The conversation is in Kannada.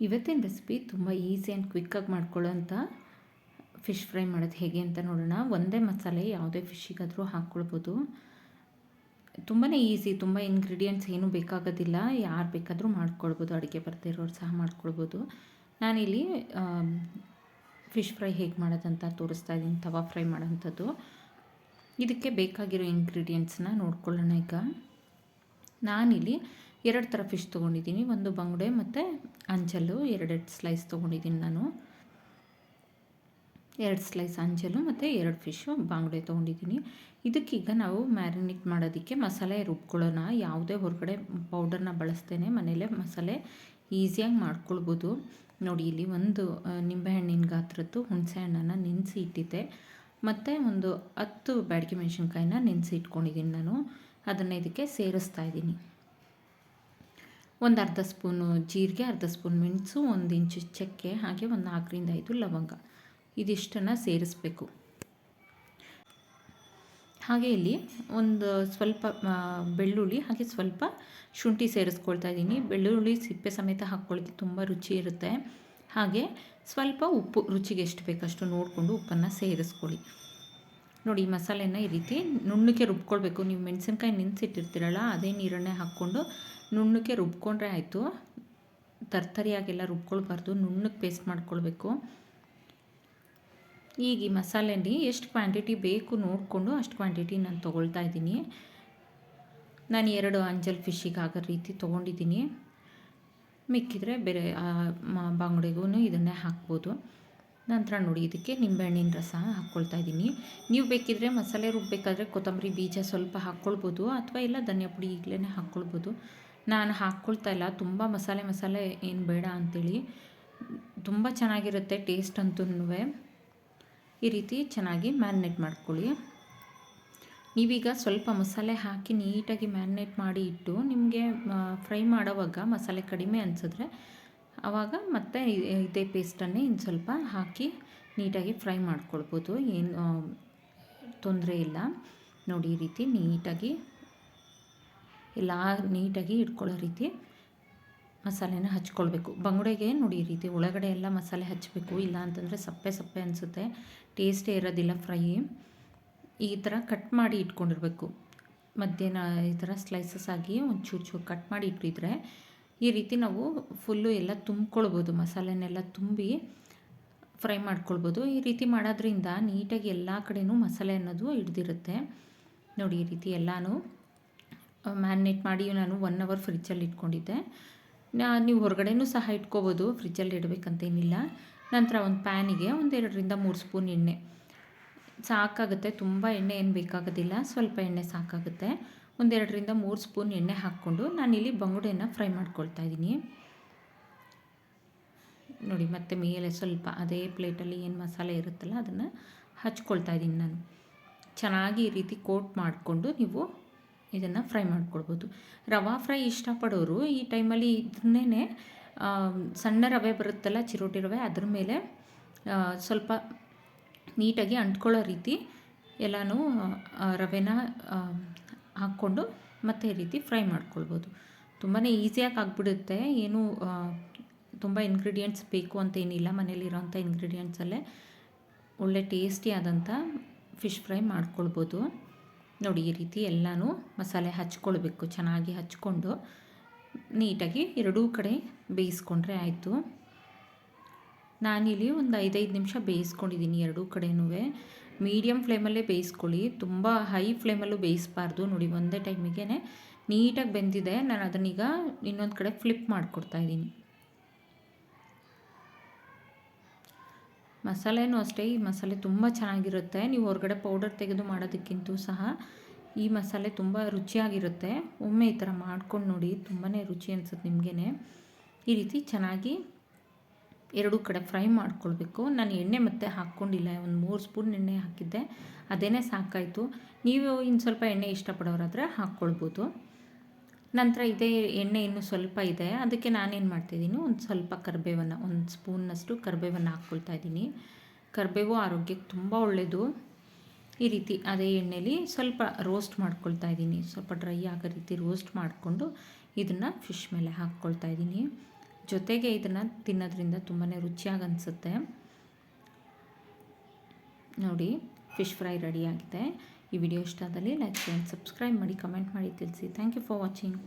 ಇವತ್ತಿನ ರೆಸಿಪಿ ತುಂಬ ಈಸಿ ಆ್ಯಂಡ್ ಕ್ವಿಕ್ಕಾಗಿ ಮಾಡ್ಕೊಳ್ಳೋಂಥ ಫಿಶ್ ಫ್ರೈ ಮಾಡೋದು ಹೇಗೆ ಅಂತ ನೋಡೋಣ. ಒಂದೇ ಮಸಾಲೆ ಯಾವುದೇ ಫಿಶ್ಶಿಗಾದರೂ ಹಾಕ್ಕೊಳ್ಬೋದು. ತುಂಬಾ ಈಸಿ, ತುಂಬ ಇಂಗ್ರೀಡಿಯೆಂಟ್ಸ್ ಏನೂ ಬೇಕಾಗೋದಿಲ್ಲ. ಯಾರು ಬೇಕಾದರೂ ಮಾಡ್ಕೊಳ್ಬೋದು, ಅಡುಗೆ ಬರದೇ ಇರೋರು ಸಹ ಮಾಡ್ಕೊಳ್ಬೋದು. ನಾನಿಲ್ಲಿ ಫಿಶ್ ಫ್ರೈ ಹೇಗೆ ಮಾಡೋದಂತ ತೋರಿಸ್ತಾ ಇದ್ದೀನಿ, ತವಾ ಫ್ರೈ ಮಾಡೋಂಥದ್ದು. ಇದಕ್ಕೆ ಬೇಕಾಗಿರೋ ಇಂಗ್ರೀಡಿಯೆಂಟ್ಸ್ನ ನೋಡ್ಕೊಳ್ಳೋಣ. ಈಗ ನಾನಿಲ್ಲಿ 2 ಥರ ಫಿಶ್ ತೊಗೊಂಡಿದ್ದೀನಿ. ಒಂದು ಬಂಗುಡೆ ಮತ್ತು ಅಂಚಲು, 2 ಸ್ಲೈಸ್ ತೊಗೊಂಡಿದ್ದೀನಿ ನಾನು. 2 ಸ್ಲೈಸ್ ಅಂಚಲು ಮತ್ತು 2 ಫಿಶ್ಶು ಬಂಗುಡೆ ತೊಗೊಂಡಿದ್ದೀನಿ. ಇದಕ್ಕೀಗ ನಾವು ಮ್ಯಾರಿನೇಟ್ ಮಾಡೋದಕ್ಕೆ ಮಸಾಲೆ ರುಬ್ಕೊಳ್ಳೋಣ. ಯಾವುದೇ ಹೊರಗಡೆ ಪೌಡರ್ನ ಬಳಸ್ತೇನೆ ಮನೇಲೇ ಮಸಾಲೆ ಈಸಿಯಾಗಿ ಮಾಡ್ಕೊಳ್ಬೋದು. ನೋಡಿ, ಇಲ್ಲಿ ಒಂದು ನಿಂಬೆಹಣ್ಣಿನ ಗಾತ್ರದ್ದು ಹುಣಸೆ ಹಣ್ಣನ್ನು ನೆನೆಸಿ ಇಟ್ಟಿದ್ದೆ, ಮತ್ತು ಒಂದು 10 ಬ್ಯಾಡಗಿ ಮೆಣಸಿನ್ಕಾಯಿನ ನೆನೆಸಿ ಇಟ್ಕೊಂಡಿದ್ದೀನಿ ನಾನು. ಅದನ್ನು ಇದಕ್ಕೆ ಸೇರಿಸ್ತಾ ಇದ್ದೀನಿ. ಒಂದು ಅರ್ಧ ಸ್ಪೂನು ಜೀರಿಗೆ, ಅರ್ಧ ಸ್ಪೂನ್ ಮೆಣಸು, 1 ಇಂಚು ಚಕ್ಕೆ, ಹಾಗೆ ಒಂದು 4ರಿಂದ 5 ಲವಂಗ, ಇದಿಷ್ಟನ್ನು ಸೇರಿಸಬೇಕು. ಹಾಗೆ ಇಲ್ಲಿ ಒಂದು ಸ್ವಲ್ಪ ಬೆಳ್ಳುಳ್ಳಿ, ಹಾಗೆ ಸ್ವಲ್ಪ ಶುಂಠಿ ಸೇರಿಸ್ಕೊಳ್ತಾ ಇದ್ದೀನಿ. ಬೆಳ್ಳುಳ್ಳಿ ಸಿಪ್ಪೆ ಸಮೇತ ಹಾಕ್ಕೊಳ್ಳೋದು ತುಂಬ ರುಚಿ ಇರುತ್ತೆ. ಹಾಗೆ ಸ್ವಲ್ಪ ಉಪ್ಪು, ರುಚಿಗೆ ಎಷ್ಟು ಬೇಕಷ್ಟು ನೋಡಿಕೊಂಡು ಉಪ್ಪನ್ನು ಸೇರಿಸ್ಕೊಳ್ಳಿ. ನೋಡಿ, ಈ ಮಸಾಲೆನ ಈ ರೀತಿ ನುಣ್ಣಗೆ ರುಬ್ಕೊಳ್ಬೇಕು. ನೀವು ಮೆಣಸಿನ್ಕಾಯಿ ನೆನೆಸಿಟ್ಟಿರ್ತೀರಲ್ಲ, ಅದೇ ನೀರನ್ನೇ ಹಾಕ್ಕೊಂಡು ನುಣ್ಣಗೆ ರುಬ್ಕೊಂಡ್ರೆ ಆಯಿತು. ತರ್ತರಿಯಾಗೆಲ್ಲ ರುಬ್ಕೊಳ್ಬಾರ್ದು, ನುಣ್ಣಗೆ ಪೇಸ್ಟ್ ಮಾಡ್ಕೊಳ್ಬೇಕು. ಈಗ ಈ ಮಸಾಲೆಯಲ್ಲಿ ಎಷ್ಟು ಕ್ವಾಂಟಿಟಿ ಬೇಕು ನೋಡಿಕೊಂಡು ಅಷ್ಟು ಕ್ವಾಂಟಿಟಿ ನಾನು ತೊಗೊಳ್ತಾ ಇದ್ದೀನಿ. ನಾನು 2 ಅಂಜಲ್ ಫಿಶ್ಶಿಗೆ ಆಗೋ ರೀತಿ ತೊಗೊಂಡಿದ್ದೀನಿ. ಮಿಕ್ಕಿದರೆ ಬೇರೆ ಬಂಗುಡೆಗೂ ಇದನ್ನೇ ಹಾಕ್ಬೋದು. ನಂತರ ನೋಡಿ, ಇದಕ್ಕೆ ನಿಂಬೆಹಣ್ಣಿನ ರಸ ಹಾಕ್ಕೊಳ್ತಾ ಇದ್ದೀನಿ. ನೀವು ಬೇಕಿದ್ದರೆ ಮಸಾಲೆ ರುಬ್ಬಬೇಕಾದ್ರೆ ಕೊತ್ತಂಬರಿ ಬೀಜ ಸ್ವಲ್ಪ ಹಾಕ್ಕೊಳ್ಬೋದು, ಅಥವಾ ಇಲ್ಲ ಧನಿಯಾ ಪುಡಿ ಈಗಲೇ ಹಾಕ್ಕೊಳ್ಬೋದು. ನಾನು ಹಾಕ್ಕೊಳ್ತಾ ಇಲ್ಲ, ತುಂಬ ಮಸಾಲೆ ಏನು ಬೇಡ ಅಂಥೇಳಿ. ತುಂಬ ಚೆನ್ನಾಗಿರುತ್ತೆ ಟೇಸ್ಟ್ ಅಂತೂ. ಈ ರೀತಿ ಚೆನ್ನಾಗಿ ಮ್ಯಾರಿನೇಟ್ ಮಾಡ್ಕೊಳ್ಳಿ. ನೀವೀಗ ಸ್ವಲ್ಪ ಮಸಾಲೆ ಹಾಕಿ ನೀಟಾಗಿ ಮ್ಯಾರಿನೇಟ್ ಮಾಡಿ ಇಟ್ಟು ನಿಮಗೆ ಫ್ರೈ ಮಾಡೋವಾಗ ಮಸಾಲೆ ಕಡಿಮೆ ಅನಿಸಿದ್ರೆ ಆವಾಗ ಮತ್ತೆ ಇದೇ ಪೇಸ್ಟನ್ನೇ ಇನ್ನು ಸ್ವಲ್ಪ ಹಾಕಿ ನೀಟಾಗಿ ಫ್ರೈ ಮಾಡ್ಕೊಳ್ಬೋದು. ಏನು ತೊಂದರೆ ಇಲ್ಲ. ನೋಡಿ, ಈ ರೀತಿ ನೀಟಾಗಿ ಎಲ್ಲ ನೀಟಾಗಿ ಇಟ್ಕೊಳ್ಳೋ ರೀತಿ ಮಸಾಲೆನ ಹಚ್ಕೊಳ್ಬೇಕು. ಬಂಗುಡೆಗೆ ನೋಡಿ, ಈ ರೀತಿ ಒಳಗಡೆ ಎಲ್ಲ ಮಸಾಲೆ ಹಚ್ಚಬೇಕು, ಇಲ್ಲ ಅಂತಂದರೆ ಸಪ್ಪೆ ಅನಿಸುತ್ತೆ, ಟೇಸ್ಟೇ ಇರೋದಿಲ್ಲ ಫ್ರೈ. ಈ ಥರ ಕಟ್ ಮಾಡಿ ಇಟ್ಕೊಂಡಿರಬೇಕು. ಮಧ್ಯಾಹ್ನ ಈ ಥರ ಸ್ಲೈಸಸ್ ಆಗಿ ಒಂದು ಚೂರು ಕಟ್ ಮಾಡಿ ಇಟ್ಟಿದ್ರೆ ಈ ರೀತಿ ನಾವು ಫುಲ್ಲು ಎಲ್ಲ ತುಂಬ್ಕೊಳ್ಬೋದು, ಮಸಾಲೆನೆಲ್ಲ ತುಂಬಿ ಫ್ರೈ ಮಾಡ್ಕೊಳ್ಬೋದು. ಈ ರೀತಿ ಮಾಡೋದ್ರಿಂದ ನೀಟಾಗಿ ಎಲ್ಲ ಕಡೆಯೂ ಮಸಾಲೆ ಅನ್ನೋದು ಹಿಡ್ದಿರುತ್ತೆ. ನೋಡಿ, ಈ ರೀತಿ ಎಲ್ಲನೂ ಮ್ಯಾರಿನೇಟ್ ಮಾಡಿ ನಾನು 1 ಅವರ್ ಫ್ರಿಜ್ಜಲ್ಲಿ ಇಟ್ಕೊಂಡಿದ್ದೆ. ನೀವು ಹೊರಗಡೆನೂ ಸಹ ಇಟ್ಕೋಬೋದು, ಫ್ರಿಜ್ಜಲ್ಲಿ ಇಡಬೇಕಂತೇನಿಲ್ಲ. ನಂತರ ಒಂದು ಪ್ಯಾನಿಗೆ 2ರಿಂದ 3 ಸ್ಪೂನ್ ಎಣ್ಣೆ ಸಾಕಾಗುತ್ತೆ. ತುಂಬ ಎಣ್ಣೆ ಏನು ಬೇಕಾಗೋದಿಲ್ಲ, ಸ್ವಲ್ಪ ಎಣ್ಣೆ ಸಾಕಾಗುತ್ತೆ. 2ರಿಂದ 3 ಸ್ಪೂನ್ ಎಣ್ಣೆ ಹಾಕ್ಕೊಂಡು ನಾನಿಲ್ಲಿ ಬಂಗುಡೆಯನ್ನು ಫ್ರೈ ಮಾಡ್ಕೊಳ್ತಾ ಇದ್ದೀನಿ. ನೋಡಿ, ಮತ್ತೆ ಮೇಲೆ ಸ್ವಲ್ಪ ಅದೇ ಪ್ಲೇಟಲ್ಲಿ ಏನು ಮಸಾಲೆ ಇರುತ್ತಲ್ಲ ಅದನ್ನು ಹಚ್ಕೊಳ್ತಾ ಇದ್ದೀನಿ ನಾನು. ಚೆನ್ನಾಗಿ ಈ ರೀತಿ ಕೋಟ್ ಮಾಡಿಕೊಂಡು ನೀವು ಇದನ್ನು ಫ್ರೈ ಮಾಡ್ಕೊಳ್ಬೋದು. ರವಾ ಫ್ರೈ ಇಷ್ಟಪಡೋರು ಈ ಟೈಮಲ್ಲಿ ಇದನ್ನೇ ಸಣ್ಣ ರವೆ ಬರುತ್ತಲ್ಲ, ಚಿರೋಟಿ ರವೆ, ಅದ್ರ ಮೇಲೆ ಸ್ವಲ್ಪ ನೀಟಾಗಿ ಅಂಟ್ಕೊಳ್ಳೋ ರೀತಿ ಎಲ್ಲನೂ ರವೆನ ಹಾಕ್ಕೊಂಡು ಮತ್ತೆ ಈ ರೀತಿ ಫ್ರೈ ಮಾಡ್ಕೊಳ್ಬೋದು. ತುಂಬಾ ಈಸಿಯಾಗಿ ಆಗಿಬಿಡುತ್ತೆ. ಏನು ತುಂಬ ಇಂಗ್ರೀಡಿಯೆಂಟ್ಸ್ ಬೇಕು ಅಂತ ಏನಿಲ್ಲ, ಮನೇಲಿರೋಂಥ ಇಂಗ್ರೀಡಿಯೆಂಟ್ಸಲ್ಲೇ ಒಳ್ಳೆ ಟೇಸ್ಟಿ ಆದಂಥ ಫಿಶ್ ಫ್ರೈ ಮಾಡ್ಕೊಳ್ಬೋದು. ನೋಡಿ, ಈ ರೀತಿ ಎಲ್ಲನೂ ಮಸಾಲೆ ಹಚ್ಕೊಳ್ಬೇಕು. ಚೆನ್ನಾಗಿ ಹಚ್ಕೊಂಡು ನೀಟಾಗಿ ಎರಡೂ ಕಡೆ ಬೇಯಿಸ್ಕೊಂಡ್ರೆ ಆಯಿತು. ನಾನಿಲ್ಲಿ ಒಂದು 5 ನಿಮಿಷ ಬೇಯಿಸ್ಕೊಂಡಿದ್ದೀನಿ ಎರಡೂ ಕಡೆನೂ. ಮೀಡಿಯಮ್ ಫ್ಲೇಮಲ್ಲೇ ಬೇಯಿಸ್ಕೊಳ್ಳಿ, ತುಂಬ ಹೈ ಫ್ಲೇಮಲ್ಲೂ ಬೇಯಿಸಬಾರ್ದು. ನೋಡಿ, ಒಂದೇ ಟೈಮಿಗೆ ನೀಟಾಗಿ ಬೆಂದಿದೆ. ನಾನು ಅದನ್ನೀಗ ಇನ್ನೊಂದು ಕಡೆ ಫ್ಲಿಪ್ ಮಾಡಿಕೊಡ್ತಾಯಿದ್ದೀನಿ. ಮಸಾಲೆನೂ ಅಷ್ಟೇ, ಈ ಮಸಾಲೆ ತುಂಬ ಚೆನ್ನಾಗಿರುತ್ತೆ. ನೀವು ಹೊರಗಡೆ ಪೌಡರ್ ತೆಗೆದು ಮಾಡೋದಕ್ಕಿಂತೂ ಸಹ ಈ ಮಸಾಲೆ ತುಂಬ ರುಚಿಯಾಗಿರುತ್ತೆ. ಒಮ್ಮೆ ಈ ಥರ ಮಾಡ್ಕೊಂಡು ನೋಡಿ, ತುಂಬಾ ರುಚಿ ಅನಿಸುತ್ತೆ ನಿಮಗೇ. ಈ ರೀತಿ ಚೆನ್ನಾಗಿ ಎರಡೂ ಕಡೆ ಫ್ರೈ ಮಾಡ್ಕೊಳ್ಬೇಕು. ನಾನು ಎಣ್ಣೆ ಮತ್ತೆ ಹಾಕ್ಕೊಂಡಿಲ್ಲ, ಒಂದು 3 ಸ್ಪೂನ್ ಎಣ್ಣೆ ಹಾಕಿದ್ದೆ, ಅದೇ ಸಾಕಾಯಿತು. ನೀವು ಇನ್ನು ಸ್ವಲ್ಪ ಎಣ್ಣೆ ಇಷ್ಟಪಡೋರಾದರೆ ಹಾಕ್ಕೊಳ್ಬೋದು. ನಂತರ ಇದೇ ಎಣ್ಣೆ ಇನ್ನೂ ಸ್ವಲ್ಪ ಇದೆ, ಅದಕ್ಕೆ ನಾನೇನು ಮಾಡ್ತಾಯಿದ್ದೀನಿ, ಒಂದು ಸ್ವಲ್ಪ ಕರಿಬೇವನ್ನು, 1 ಸ್ಪೂನ್ನಷ್ಟು ಕರಿಬೇವನ್ನು ಹಾಕ್ಕೊಳ್ತಾ ಇದ್ದೀನಿ. ಕರಿಬೇವು ಆರೋಗ್ಯಕ್ಕೆ ತುಂಬ ಒಳ್ಳೆಯದು. ಈ ರೀತಿ ಅದೇ ಎಣ್ಣೆಲಿ ಸ್ವಲ್ಪ ರೋಸ್ಟ್ ಮಾಡ್ಕೊಳ್ತಾ ಇದ್ದೀನಿ. ಸ್ವಲ್ಪ ಡ್ರೈ ಆಗೋ ರೀತಿ ರೋಸ್ಟ್ ಮಾಡಿಕೊಂಡು ಇದನ್ನು ಫಿಶ್ ಮೇಲೆ ಹಾಕ್ಕೊಳ್ತಾ ಇದ್ದೀನಿ. ಜೊತೆಗೆ ಇದನ್ನು ತಿನ್ನೋದ್ರಿಂದ ತುಂಬಾ ರುಚಿಯಾಗಿ ಅನಿಸುತ್ತೆ. ನೋಡಿ, ಫಿಶ್ ಫ್ರೈ ರೆಡಿಯಾಗಿದೆ. ಈ ವಿಡಿಯೋ ಇಷ್ಟ ಆದಲ್ಲಿ ಲೈಕ್ ಆ್ಯಂಡ್ ಸಬ್ಸ್ಕ್ರೈಬ್ ಮಾಡಿ, ಕಮೆಂಟ್ ಮಾಡಿ ತಿಳಿಸಿ. Thank you for watching.